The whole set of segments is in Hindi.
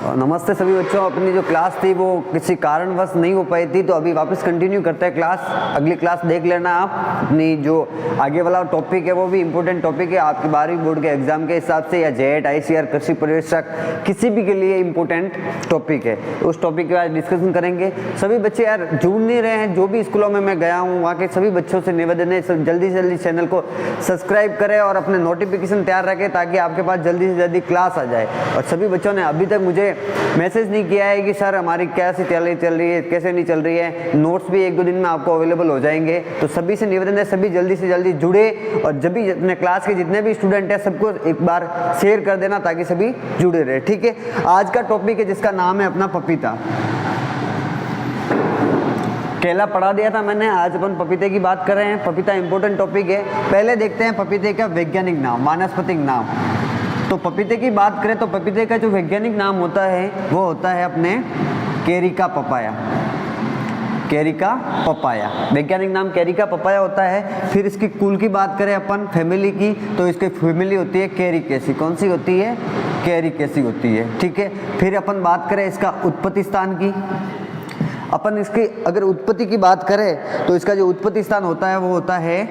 नमस्ते सभी बच्चों। अपनी जो क्लास थी वो किसी कारणवश नहीं हो पाई थी, तो अभी वापस कंटिन्यू करते हैं क्लास। अगली क्लास देख लेना आप। अपनी जो आगे वाला टॉपिक है वो भी इम्पोर्टेंट टॉपिक है आपके 12वीं बोर्ड के एग्जाम के हिसाब से, या जेट ICR कृषि पर्यवेक्षक किसी भी के लिए इम्पोर्टेंट टॉपिक है। तो उस टॉपिक के बाद डिस्कशन करेंगे। सभी बच्चे यार जुड़ नहीं रहे हैं, जो भी स्कूलों में मैं गया हूँ वहाँ के सभी बच्चों से निवेदन है जल्दी से जल्दी चैनल को सब्सक्राइब करें और अपने नोटिफिकेशन तैयार रखें ताकि आपके पास जल्दी से जल्दी क्लास आ जाए। और सभी बच्चों ने अभी तक मुझे मैसेज नहीं किया है कि सर हमारी कैसे चल रही है, कैसे नहीं चल रही है। नोट्स भी 1-2 दिन में आपको अवेलेबल हो जाएंगे। तो सभी से निवेदन है सभी जल्दी से जल्दी जुड़े, और जब भी अपने क्लास के जितने भी स्टूडेंट हैं सबको एक बार शेयर कर देना ताकि सभी जुड़े रहे। ठीक है, आज का टॉपिक है जिसका नाम है अपना पपीता। केला पढ़ा दिया था मैंने, आज अपन पपीते की बात कर रहे हैं। पपीता इंपॉर्टेंट टॉपिक है। पहले देखते हैं पपीते का वैज्ञानिक नाम, वानस्पतिक नाम। तो पपीते की बात करें तो पपीते का जो वैज्ञानिक नाम होता है वो होता है अपने कैरिका पपाया। कैरिका पपाया, वैज्ञानिक नाम कैरिका पपाया होता है। फिर इसकी कुल की बात करें अपन, फैमिली की, तो इसकी फैमिली होती है कैरिकेसी। कौन सी होती है? कैरिकेसी होती है। ठीक है, फिर अपन बात करें इसका उत्पत्ति स्थान की। अपन इसकी अगर उत्पत्ति की बात करें तो इसका जो उत्पत्ति स्थान होता है वो होता है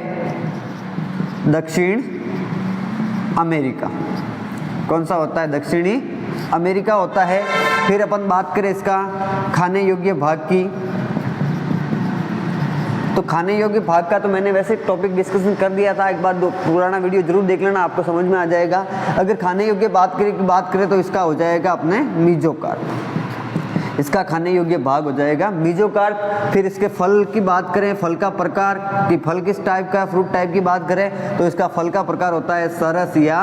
दक्षिण अमेरिका। कौन सा होता है? दक्षिणी अमेरिका होता है। फिर अपन बात करें इसका खाने योग्य भाग की, तो खाने योग्य भाग का तो मैंने वैसे टॉपिक डिस्कशन कर दिया था। एक बार पुराना वीडियो जरूर देख लेना, आपको समझ में आ जाएगा। अगर खाने योग्य बात करें तो इसका हो जाएगा अपने मीजोकार्प। इसका खाने योग्य भाग हो जाएगा मीजोकार्प। फिर इसके फल की बात करें, फल का प्रकार कि फल किस टाइप का, फ्रूट टाइप की बात करें तो इसका फल का प्रकार होता है सरस या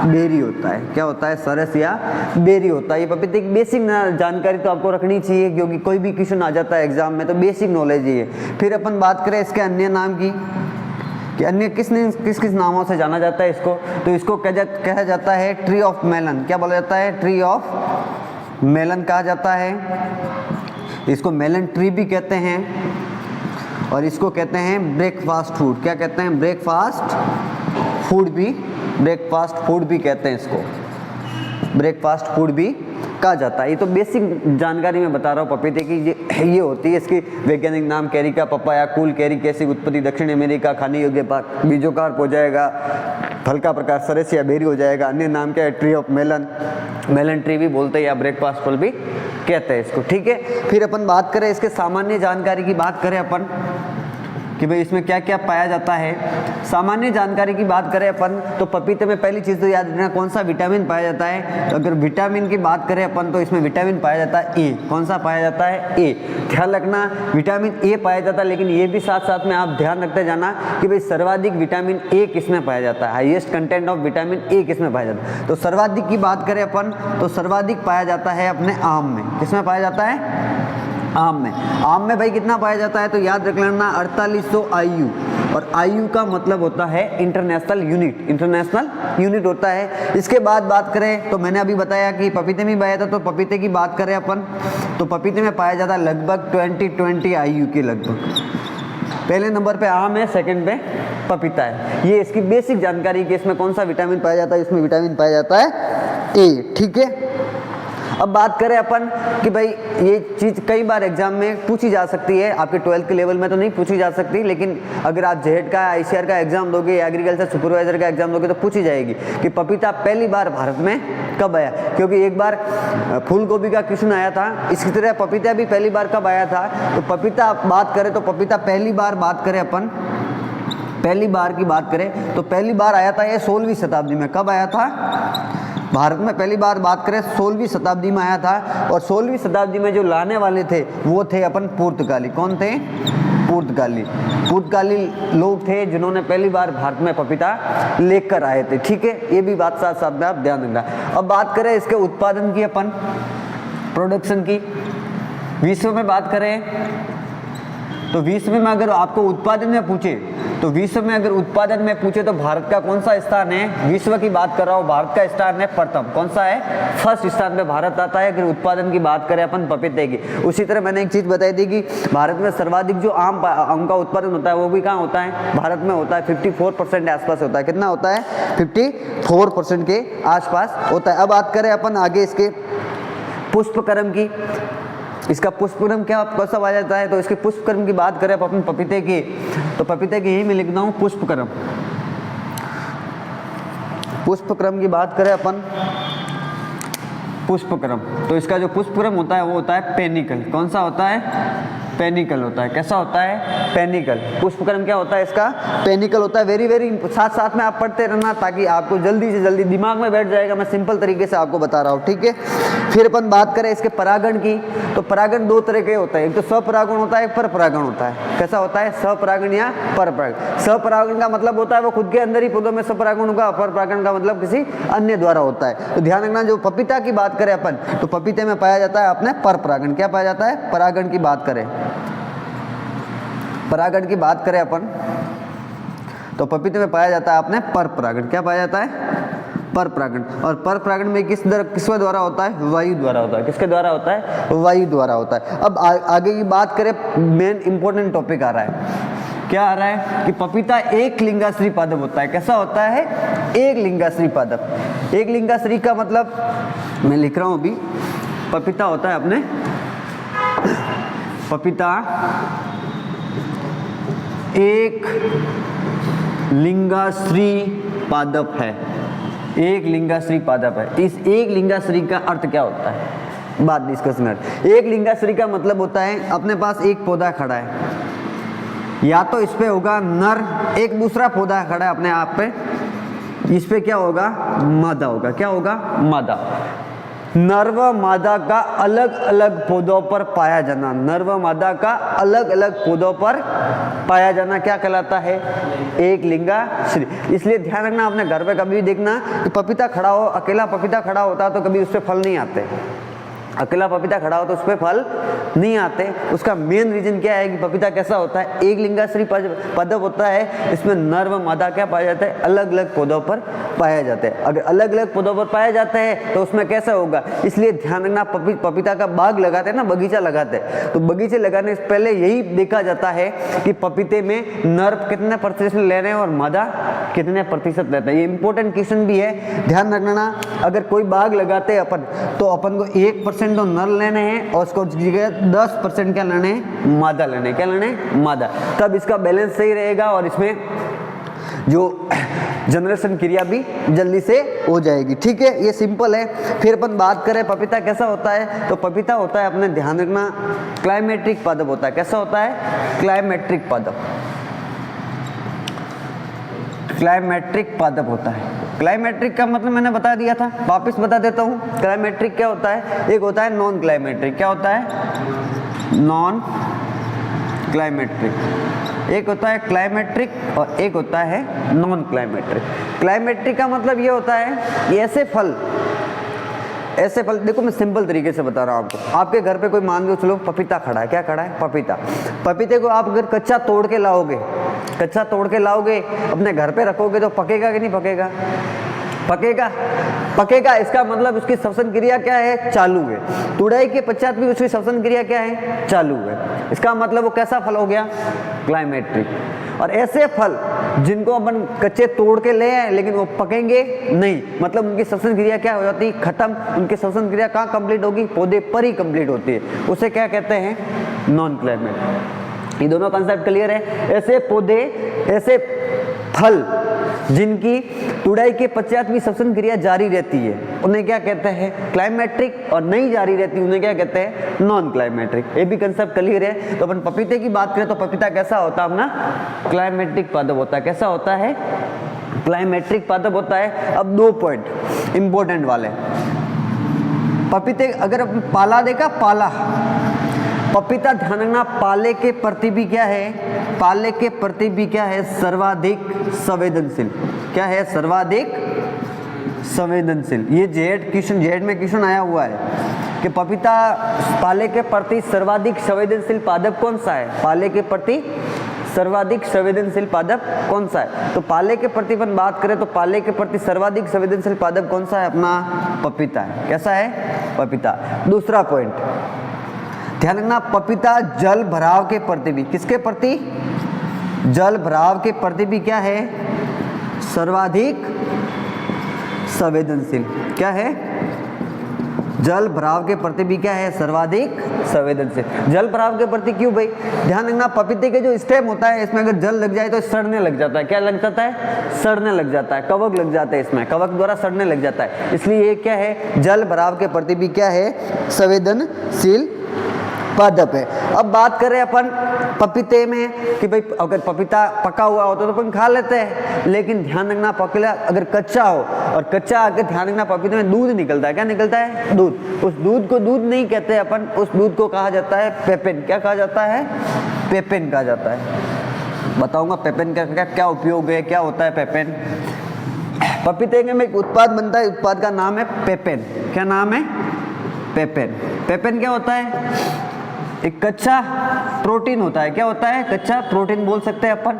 बेरी होता है। क्या होता है? सरस या बेरी होता है। ये पपीते की बेसिक जानकारी तो आपको रखनी चाहिए क्योंकि कोई भी क्वेश्चन आ जाता है एग्जाम में, तो बेसिक नॉलेज ही है। फिर अपन बात करें इसके अन्य नाम की कि अन्य किस किस नामों से जाना जाता है इसको, तो इसको कहा जाता है ट्री ऑफ मेलन। क्या बोला जाता है? ट्री ऑफ मेलन कहा जाता है। इसको मेलन ट्री भी कहते हैं और इसको कहते हैं ब्रेकफास्ट फूड। क्या कहते हैं? ब्रेकफास्ट फूड भी कहते हैं इसको। ब्रेकफास्ट फूड भी कहा जाता है। ये तो बेसिक जानकारी मैं बता रहा हूँ पपीते की, ये होती है। इसकी वैज्ञानिक नाम कैरिका पपाया, कुल कैरिकेसी, उत्पत्ति दक्षिण अमेरिका, खाने योग्य भाग मीजोकार्प हो जाएगा, फल का प्रकार सरस या बेरी हो जाएगा। अन्य नाम क्या है? Tree of melon, melon tree भी बोलते हैं या ब्रेकफास्ट फल भी कहते हैं इसको। ठीक है, फिर अपन बात करें इसके सामान्य जानकारी की बात करें अपन कि भाई इसमें क्या क्या पाया जाता है। सामान्य जानकारी की बात करें अपन तो पपीते में पहली चीज़ तो याद रखना कौन सा विटामिन पाया जाता है। तो अगर विटामिन की बात करें अपन तो इसमें विटामिन पाया जाता है ए। कौन सा पाया जाता है? ए। ध्यान रखना विटामिन ए पाया जाता है, लेकिन ये भी साथ साथ में आप ध्यान रखते जाना कि भाई सर्वाधिक विटामिन ए किसमें पाया जाता है, highest content of vitamin A किसमें पाया जाता है। तो सर्वाधिक की बात करें अपन तो सर्वाधिक पाया जाता है अपने आम में। किसमें पाया जाता है? आम में। आम में भाई कितना पाया जाता है? तो याद रख लेना 4800 IU, और IU का मतलब होता है इंटरनेशनल यूनिट। इंटरनेशनल यूनिट होता है। इसके बाद बात करें तो मैंने अभी बताया कि पपीते में पाया था, तो पपीते की बात करें अपन तो पपीते में पाया जाता है लगभग 20 IU के लगभग। पहले नंबर पे आम है, सेकंड पे पपीता है। ये इसकी बेसिक जानकारी कि इसमें कौन सा विटामिन पाया जाता है। इसमें विटामिन पाया जाता है ए। ठीक है, अब बात करें अपन कि भाई ये चीज़ कई बार एग्जाम में पूछी जा सकती है। आपके 12th के लेवल में तो नहीं पूछी जा सकती, लेकिन अगर आप जेट का ICR का एग्जाम दोगे, एग्रीकल्चर सुपरवाइजर का एग्जाम दोगे तो पूछी जाएगी कि पपीता पहली बार भारत में कब आया। क्योंकि एक बार फूल गोभी का क्वेश्चन आया था, इसी तरह पपीता भी पहली बार कब आया था। तो पपीता बात करें तो पपीता पहली बार बात करें अपन, पहली बार की बात करें तो पहली बार आया था ये 16वीं शताब्दी में। कब आया था? भारत में पहली बार बात करें 16वीं शताब्दी में आया था। और 16वीं शताब्दी में जो लाने वाले थे वो थे अपन पुर्तगाली। कौन थे? पुर्तगाली लोग थे जिन्होंने पहली बार भारत में पपीता लेकर आए थे। ठीक है, ये भी बात साथ साथ में आप ध्यान रखना। अब बात करें इसके उत्पादन की अपन, प्रोडक्शन की। विश्व में बात करें तो विश्व में अगर आपको उत्पादन में पूछे तो विश्व में अगर उत्पादन में पूछे तो भारत का कौन सा स्थान है? विश्व की बात कर रहा हूँ, भारत का स्थान है प्रथम। कौन सा है? फर्स्ट स्थान पे भारत आता है। अगर उत्पादन की बात करें अपन पपीते की, उसी तरह मैंने एक चीज बताई थी कि भारत में सर्वाधिक जो आम का उत्पादन होता है वो भी कहाँ होता है? भारत में होता है। 54% के आसपास होता है। कितना होता है? 54% के आसपास होता है। अब बात करें अपन आगे इसके पुष्पक्रम की, इसका पुष्पक्रम क्या कैसा आ जाता है, तो इसके पुष्पक्रम की बात करें अपन पपीते की, तो पपीते की यही मैं लिखता हूँ पुष्पक्रम। पुष्पक्रम की बात करें अपन पुष्पक्रम, तो इसका जो पुष्पक्रम होता है वो होता है पेनिकल। कौन सा होता है? पेनिकल होता है। कैसा होता है? पेनिकल। पुष्पक्रम क्या होता है इसका? पेनिकल होता है। वेरी साथ साथ में आप पढ़ते रहना ताकि आपको जल्दी से जल्दी दिमाग में बैठ जाएगा। मैं सिंपल तरीके से आपको बता रहा हूँ, ठीक है। फिर अपन बात करें इसके परागण की, तो परागण दो तरह के होता है, एक तो स्वपरागण होता है, एक पर परागण होता है। कैसा होता है? स्वपरागण या पर परागण। स्वपरागण का मतलब होता है वो खुद के अंदर ही पौधों में स्वपरागण होगा, पर परागण का मतलब किसी अन्य द्वारा होता है। तो ध्यान रखना, जो पपीता की बात करें अपन, तो पपीते में पाया जाता है अपने पर परागण। क्या पाया जाता है? परागण की बात करें, परागण की बात करें अपन, तो पपीते में पाया जाता है अपने पर परागण। क्या पाया जाता है? पर परागण। और पर परागण में किसके द्वारा होता है? वायु द्वारा होता है। किसके द्वारा होता है? वायु द्वारा होता है। अब आगे की बात करें, मेन इंपॉर्टेंट टॉपिक आ रहा है। क्या आ रहा है कि पपीता एक लिंगाश्री पादप होता है। कैसा होता है? एक लिंगाश्री पादप। एक लिंगाश्री का मतलब मैं लिख रहा हूं अभी, पपीता होता है अपने, पपीता एक लिंगाश्री पादप है। एक लिंगाश्री पादप है। इस एक लिंगाश्री का अर्थ क्या होता है? बात डिस्कस कर। एक लिंगाश्री का मतलब होता है अपने पास एक पौधा खड़ा है, या तो इस पे होगा नर, एक दूसरा पौधा खड़ा है अपने आप पे, इस पे क्या होगा? मादा होगा। क्या होगा? मादा। नर व मादा का अलग अलग पौधों पर पाया जाना, नर व मादा का अलग अलग पौधों पर पाया जाना क्या कहलाता है? एक लिंगाश्री। इसलिए ध्यान रखना, अपने घर पे कभी भी देखना कि पपीता खड़ा हो, अकेला पपीता खड़ा होता है तो कभी उस पे फल नहीं आते। अकेला पपीता खड़ा हो तो उस पर फल नहीं आते। उसका मेन रीजन क्या है कि पपीता कैसा होता है? एक लिंगाश्री पादप होता है। इसमें नर व मादा क्या पाया जाता है? अलग अलग पौधों पर पाया जाता है। अगर अलग अलग पौधों पर पाया जाता है तो उसमें कैसा होगा? इसलिए ध्यान रखना, पपीता का बाग लगाते हैं ना, बगीचा लगाते हैं, तो बगीचे लगाने से पहले यही देखा जाता है कि पपीते में नर कितने प्रतिशत ले रहे हैं और मादा कितने प्रतिशत लेते हैं। ये इंपॉर्टेंट क्वेश्चन भी है, ध्यान रखना। अगर कोई बाग लगाते हैं अपन, तो अपन को 1% तो नर लेने हैं और उसको 10% क्या लेने हैं? मादा लेने हैं। क्या लेने हैं? मादा। तब इसका बैलेंस सही रहेगा और इसमें जो जनरेशन क्रिया भी जल्दी से हो जाएगी, ठीक है। ये सिंपल है। फिर अपन बात करें पपीता कैसा होता है, तो पपीता होता है, अपने ध्यान रखना, क्लाइमेट्रिक पादप होता है। कैसा होता है? क्लाइमेट्रिक पादप। क्लाइमेट्रिक पादप होता है। क्लाइमेट्रिक का मतलब मैंने बता दिया था, वापस बता देता हूँ। क्लाइमेट्रिक क्या होता है? एक होता है नॉन क्लाइमेट्रिक। क्या होता है? Non climacteric. एक होता है क्लाइमेट्रिक और एक होता है नॉन क्लाइमेट्रिक। क्लाइमेट्रिक का मतलब ये होता है कि ऐसे फल, देखो मैं सिंपल तरीके से बता रहा हूँ आपको। आपके घर पे कोई मान लो चलो पपीता खड़ा है। क्या खड़ा है? पपीता। पपीते को आप अगर कच्चा तोड़ के लाओगे, अपने घर पे रखोगे तो पकेगा कि नहीं पकेगा? पकेगा। इसका मतलब उसकी श्वसन क्रिया क्या है? चालू है। तुड़ाई के पश्चात भी उसकी श्वसन क्रिया क्या है? चालू है। इसका मतलब वो कैसा फल हो गया? क्लाइमेट्रिक। और ऐसे फल जिनको अपन कच्चे तोड़ के ले आए लेकिन वो पकेंगे नहीं, मतलब उनकी श्वसन क्रिया क्या हो जाती है? खत्म। उनकी श्वसन क्रिया कहाँ कंप्लीट होगी? पौधे पर ही कंप्लीट होती है। उसे क्या कहते हैं? Non climacteric. ये दोनों कंसेप्ट क्लियर है? ऐसे पौधे, ऐसे फल जिनकी तुड़ाई के पश्चात भी श्वसन क्रिया जारी रहती है, उन्हें क्या कहते हैं? क्लाइमेट्रिक। और नहीं जारी रहती उन्हें क्या कहते हैं? Non climacteric. ये भी कंसेप्ट क्लियर है। तो अपन पपीते की बात करें तो पपीता कैसा होता है अपना? क्लाइमेट्रिक पादप होता है। कैसा होता है? क्लाइमेट्रिक पादप होता है। अब 2 पॉइंट इंपॉर्टेंट वाले। पपीते अगर पाला देखा, पाला पपीता, ध्यान रखना, पाले के प्रति भी क्या है? पाले के प्रति भी क्या है? सर्वाधिक संवेदनशील। क्या है? सर्वाधिक संवेदनशील। ये जेड में क्वेश्चन आया हुआ है कि पपीता पाले के प्रति सर्वाधिक संवेदनशील पादप कौन सा है? पाले के प्रति सर्वाधिक संवेदनशील पादप कौन सा है? तो पाले के प्रति अपन बात करें तो पाले के प्रति सर्वाधिक संवेदनशील पादप कौन सा है? अपना पपीता है। कैसा है? पपीता। दूसरा पॉइंट ध्यान रखना, पपीता जल भराव के प्रति भी, किसके प्रति? जल भराव के प्रति भी क्या है? सर्वाधिक संवेदनशील। क्या है? जल भराव के प्रति भी क्या है, सर्वाधिक संवेदनशील। जल भराव के प्रति क्यों भाई, ध्यान रखना पपीते के जो स्टेम होता है इसमें अगर जल लग जाए तो सड़ने लग जाता है। क्या लग जाता है, सड़ने लग जाता है, कवक लग जाते हैं इसमें, कवक द्वारा सड़ने लग जाता है। इसलिए ये क्या है, जल भराव के प्रति भी क्या है, संवेदनशील पादप है। अब बात करें अपन पपीते में कि भाई अगर पपीता पका हुआ होता तो अपन खा लेते हैं, लेकिन ध्यान रखना पपीता अगर कच्चा हो, और कच्चा आकर ध्यान रखना पपीते में दूध निकलता है। क्या निकलता है, दूध। उस दूध को दूध नहीं कहते अपन, उस दूध को कहा जाता है पेपेन। क्या कहा जाता है, पेपेन कहा जाता है। बताऊंगा पेपेन का क्या उपयोग है, क्या होता है पेपेन। पपीते में एक उत्पाद बनता है, उत्पाद का नाम है पेपेन। क्या नाम है, पेपेन। पेपेन क्या होता है, एक कच्चा प्रोटीन होता है। क्या होता है, कच्चा प्रोटीन बोल सकते हैं अपन,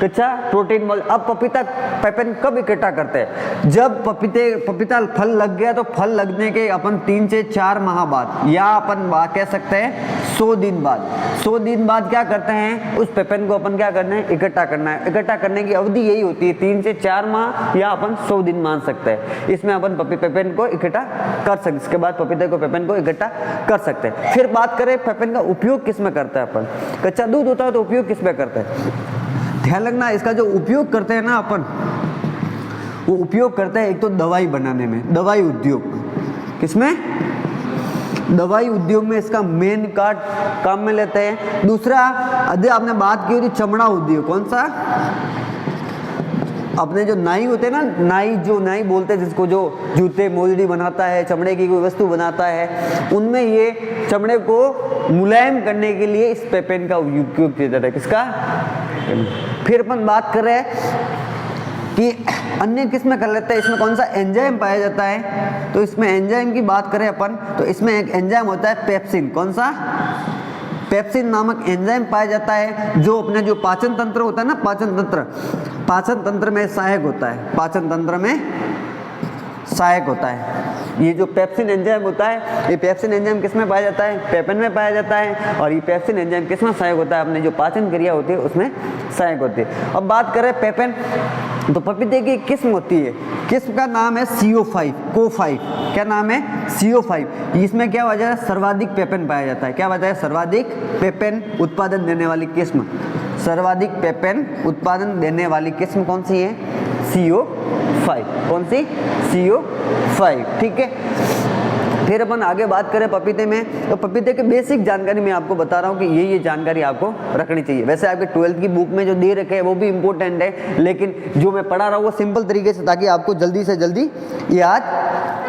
कच्चा प्रोटीन बोल। अब पपीता पेपेन कब इकट्ठा करते हैं, जब पपीता फल लग गया, तो फल लगने के अपन 3 से 4 माह बाद, या अपन कह सकते हैं 100 दिन बाद। 100 दिन बाद क्या करते हैं, उस पेपेन को अपन क्या करना है, इकट्ठा करना है। इकट्ठा करने की अवधि यही होती है 3 से 4 माह, या अपन 100 दिन मान सकते हैं। इसमें अपन पेपेन को इकट्ठा कर सकते, इसके बाद पपीते को पेपेन को इकट्ठा कर सकते हैं। फिर बात करें पेपेन का उपयोग किस में करता है अपन, कच्चा दूध होता है तो उपयोग किस में करते हैं, ध्यान रखना इसका जो उपयोग करते हैं ना अपन, वो उपयोग करते हैं एक तो दवाई बनाने में, दवाई उद्योग। किसमें, दवाई उद्योग में इसका मेन काम में लेते हैं। दूसरा अभी आपने बात की होती चमड़ा उद्योग, कौन सा, अपने जो नाई होते हैं ना, नाई बोलते हैं जिसको, जो जूते मोजड़ी बनाता है, चमड़े की कोई वस्तु बनाता है, उनमें ये चमड़े को मुलायम करने के लिए इस पेपेन का उपयोग किया जाता है। किसका, फिर अपन बात कर रहे हैं कि अन्य किस में कर लेते हैं, इसमें कौन सा एंजाइम पाया जाता है, तो इसमें एंजाइम की बात करें अपन तो इसमें एक एंजाइम होता है पेप्सिन। कौन सा, पेप्सिन नामक एंजाइम पाया जाता है, जो अपने जो पाचन तंत्र होता है ना, पाचन तंत्र में सहायक होता है, पाचन तंत्र में सहायक होता है। ये जो पेप्सिन एंजाइम होता है, ये पेप्सिन एंजाइम किस में पाया जाता है, पेपेन में पाया जाता है। और ये पेप्सिन एंजाइम किस में सहायक होता है, अपने जो पाचन क्रिया होती है उसमें सहायक होती है। अब बात करें पेपेन, तो पपीते की किस्म होती है, किस्म का नाम है CO5, CO5। क्या नाम है, CO5। इसमें क्या वजह है, सर्वाधिक पेपेन पाया जाता है। क्या वजह है, सर्वाधिक पेपेन उत्पादन देने वाली किस्म, सर्वाधिक पेपेन उत्पादन देने वाली किस्म कौन सी है, CO5। कौन सी, CO5, ठीक है। फिर अपन आगे बात करें पपीते में, तो पपीते के बेसिक जानकारी मैं आपको बता रहा हूँ कि ये जानकारी आपको रखनी चाहिए। वैसे आपके 12th की बुक में जो दे रखे हैं वो भी इम्पोर्टेंट है, लेकिन जो मैं पढ़ा रहा हूँ वो सिंपल तरीके से, ताकि आपको जल्दी से जल्दी याद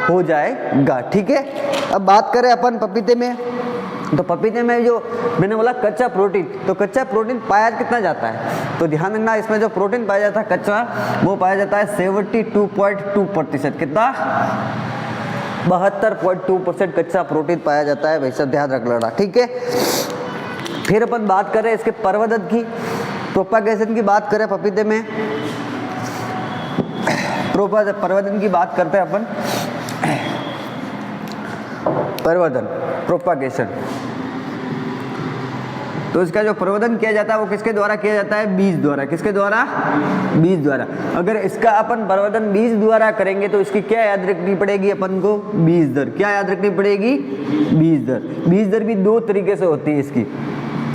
हो जाएगा, ठीक है। अब बात करें अपन पपीते में, तो पपीते में जो मैंने बोला कच्चा प्रोटीन, तो कच्चा प्रोटीन पाया कितना जाता है, तो ध्यान रखना इसमें जो प्रोटीन पाया जाता है कच्चा, वो पाया जाता है 72.2%। कितना, 72.2% कच्चा प्रोटीन पाया जाता है, वैसे ध्यान रख लेना, ठीक है। फिर अपन बात करें इसके प्रवर्धन की, प्रोपागेशन की बात करें पपीते में, प्रवर्धन की बात करते हैं अपन, प्रवर्धन, प्रोपागेशन। तो इसका जो प्रवर्धन किया जाता है वो किसके द्वारा किया जाता है, बीज द्वारा। किसके द्वारा, बीज द्वारा। अगर इसका अपन प्रवर्धन बीज द्वारा करेंगे तो इसकी क्या याद रखनी पड़ेगी अपन को, बीज दर। क्या याद रखनी पड़ेगी, बीज दर। बीज दर भी 2 तरीके से होती है इसकी,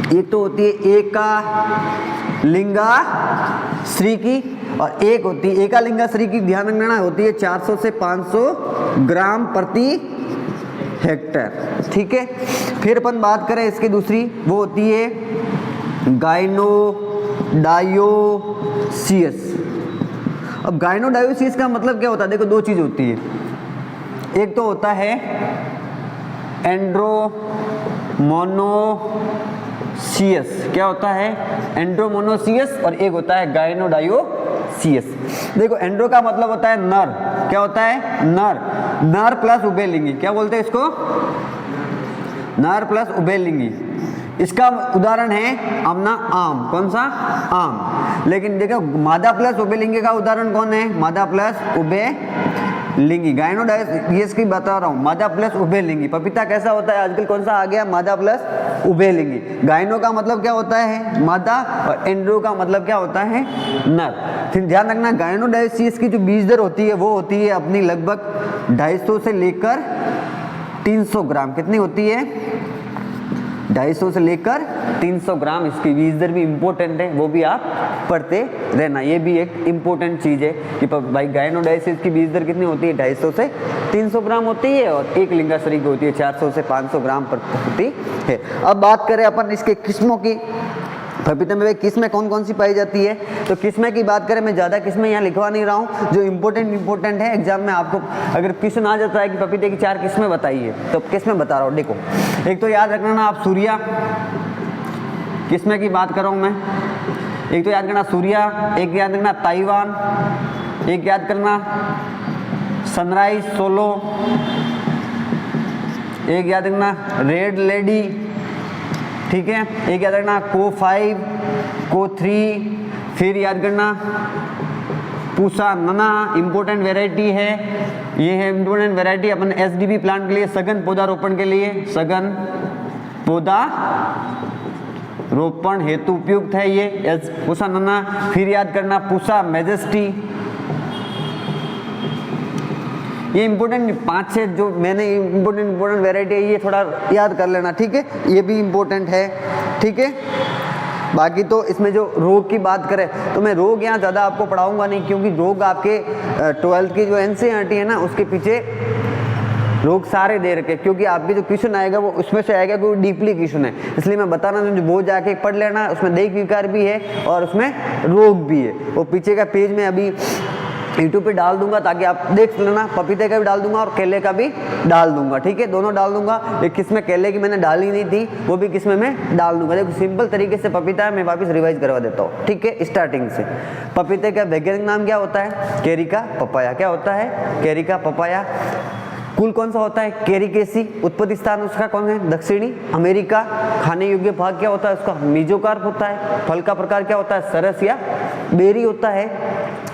एक तो होती है एकालिंगा श्री की, और एक होती है एकालिंगा श्री की, ध्यान रखना, होती है 400 से 500 ग्राम प्रति हेक्टेयर, ठीक है। फिर अपन बात करें इसकी दूसरी, वो होती है गाइनोडायोसियस। अब गाइनोडायोसियस का मतलब क्या होता है, देखो 2 चीज होती है, एक तो होता है एंड्रोमोनोसियस। क्या होता है, एंड्रोमोनोसियस, और एक होता है गाइनोडायोसियस। देखो एंड्रो का मतलब होता है नर, क्या होता है, नर, नर प्लस उभयलिंगी। क्या बोलते हैं इसको, नर प्लस उभयलिंगी। इसका उदाहरण है अपना आम। कौन सा, आम। लेकिन देखो मादा प्लस उभयलिंगी का उदाहरण कौन है, मादा प्लस उभयलिंगी। गाइनोडायोसियस की बता रहा हूँ, मादा प्लस उभयलिंगी। पपीता कैसा होता है आजकल, कौन सा आ गया, मादा प्लस उभयलिंगी। गाइनो का मतलब क्या होता है, मादा, और एंड्रो का मतलब क्या होता है, नर। फिर ध्यान रखना गाइनोडायोसियस की जो बीज दर होती है वो होती है अपनी लगभग 250 से लेकर 300 ग्राम। कितनी होती है? 250 से लेकर 300 ग्राम। इसकी बीज दर भी इम्पोर्टेंट है, वो भी आप पढ़ते रहना। ये भी एक इम्पोर्टेंट चीज़ है कि भाई गायनोडाइसिस की बीज दर कितनी होती है? 250 से 300 ग्राम होती है, और एक लिंगाश्री की होती है 400 से 500 ग्राम पर होती है। अब बात करें अपन इसके किस्मों की। पपीते में किस्में कौन कौन सी पाई जाती है? तो किस्में की बात करें, मैं ज़्यादा किस्में यहाँ लिखवा नहीं रहा हूँ, जो इम्पोर्टेंट है एग्जाम में आपको अगर क्वेश्चन आ जाता है कि पपीते की 4 किस्में बताइए, तो किस्में बता रहा हूँ। देखो, एक तो याद रखना ना आप सूर्या, किस्में की बात कर रहा हूँ मैं। एक तो याद करना सूर्या, एक याद रखना ताइवान, एक याद करना सनराइज सोलो, एक याद रखना रेड लेडी, ठीक है, एक याद रखना को 5, को 3, फिर याद करना पूसा नना, इम्पोर्टेंट वेराइटी है ये, है इम्पोर्टेंट वेराइटी अपन एसडीबी प्लांट के लिए, सघन पौधारोपण के लिए, सघन पौधा रोपण हेतु उपयुक्त है ये पूसा नना। फिर याद करना पूसा मैजेस्टी। ये इम्पोर्टेंट 5-6 जो मैंने इम्पोर्टेंट वेराइटी है, ये थोड़ा याद कर लेना, ठीक है, ये भी इम्पोर्टेंट है, ठीक है। बाकी तो इसमें जो रोग की बात करें तो मैं रोग यहाँ ज़्यादा आपको पढ़ाऊंगा नहीं, क्योंकि रोग आपके 12th की जो एनसीईआरटी है ना, उसके पीछे रोग सारे दे रखे, क्योंकि आपके जो क्वेश्चन आएगा वो उसमें से आएगा, कोई डीपली क्वेश्चन है, इसलिए मैं बता रहा हूँ वो जाके पढ़ लेना। उसमें देह विकार भी है और उसमें रोग भी है, वो पीछे का पेज में अभी यूट्यूब पे डाल दूंगा ताकि आप देख लेना। पपीते का भी डाल दूंगा और केले का भी डाल दूंगा, ठीक है, दोनों डाल दूंगा। एक किस्में केले की मैंने डाली नहीं थी, वो भी किस्में मैं डाल दूंगा। देखो सिंपल तरीके से पपीता है, मैं वापस रिवाइज करवा देता हूँ, ठीक है, स्टार्टिंग से। पपीते का वैज्ञानिक नाम क्या होता है? Carica papaya. क्या होता है? Carica papaya. कुल कौन सा होता है? कैरिकेसी। उत्पत्ति स्थान उसका कौन है? दक्षिणी अमेरिका। खाने योग्य भाग क्या होता है उसका? मीजोकार्प होता है। फल का प्रकार क्या होता है? सरस या बेरी होता है।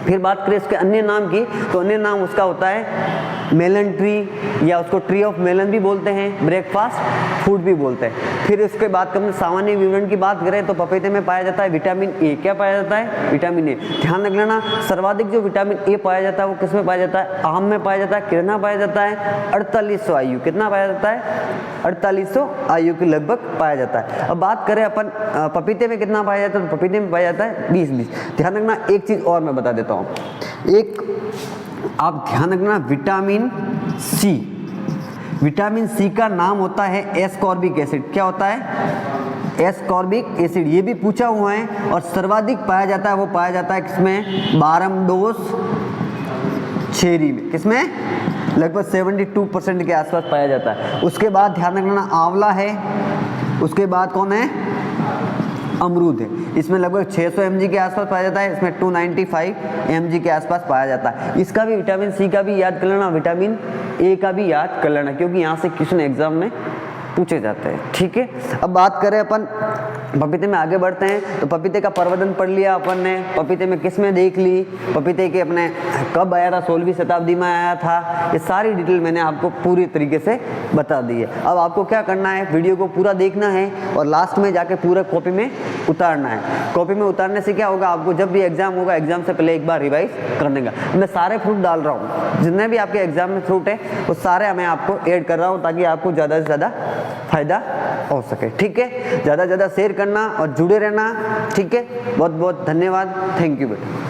फिर बात करें इसके अन्य नाम की, तो अन्य नाम उसका होता है मेलन ट्री, या उसको ट्री ऑफ मेलन भी बोलते हैं, ब्रेकफास्ट फूड भी बोलते हैं। फिर उसके बाद कम सामान्य विवरण की बात करें तो पपीते में पाया जाता है विटामिन ए। क्या पाया जाता है? Vitamin A. ध्यान रख लेना, सर्वाधिक जो विटामिन ए पाया जाता है वो किस में पाया जाता है? आम में पाया जाता है। कितना पाया जाता है? 4800 आयु। कितना पाया जाता है? 4800 आयु के लगभग पाया जाता है। अब बात करें अपन पपीते में कितना पाया जाता है, तो पपीते में पाया जाता है 20। ध्यान रखना, एक चीज और मैं बता देता हूँ, एक आप ध्यान रखना, विटामिन सी। विटामिन सी का नाम होता है एस्कॉर्बिक एसिड। क्या होता है? Ascorbic acid. ये भी पूछा हुआ है, और सर्वाधिक पाया जाता है वो पाया जाता है किसमें? बारमडोस चेरी में। किसमें? लगभग 72% के आसपास पाया जाता है। उसके बाद ध्यान रखना, आंवला है। उसके बाद कौन है? अमरूद है। इसमें लगभग 600 mg के आसपास पाया जाता है। इसमें 295 mg के आसपास पाया जाता है। इसका भी विटामिन सी का भी याद कर लेना, विटामिन ए का भी याद कर लेना, क्योंकि यहाँ से क्वेश्चन एग्जाम में पूछे जाते हैं, ठीक है। अब बात करें अपन पपीते में आगे बढ़ते हैं, तो पपीते का प्रवर्धन पढ़ लिया अपन ने, पपीते में किस्में देख ली, पपीते के अपने कब आया था, 16वीं शताब्दी में आया था, ये सारी डिटेल मैंने आपको पूरी तरीके से बता दी है। अब आपको क्या करना है, वीडियो को पूरा देखना है और लास्ट में जाके पूरा कॉपी में उतारना है। कॉपी में उतारने से क्या होगा, आपको जब भी एग्जाम होगा, एग्जाम से पहले एक बार रिवाइज करने का। मैं सारे फ्रूट डाल रहा हूँ, जितने भी आपके एग्जाम में फ्रूट है वो सारे मैं आपको ऐड कर रहा हूँ, ताकि आपको ज़्यादा से ज़्यादा फायदा हो सके, ठीक है। ज़्यादा से ज़्यादा शेयर करना और जुड़े रहना, ठीक है। बहुत बहुत धन्यवाद, थैंक यू बेटा।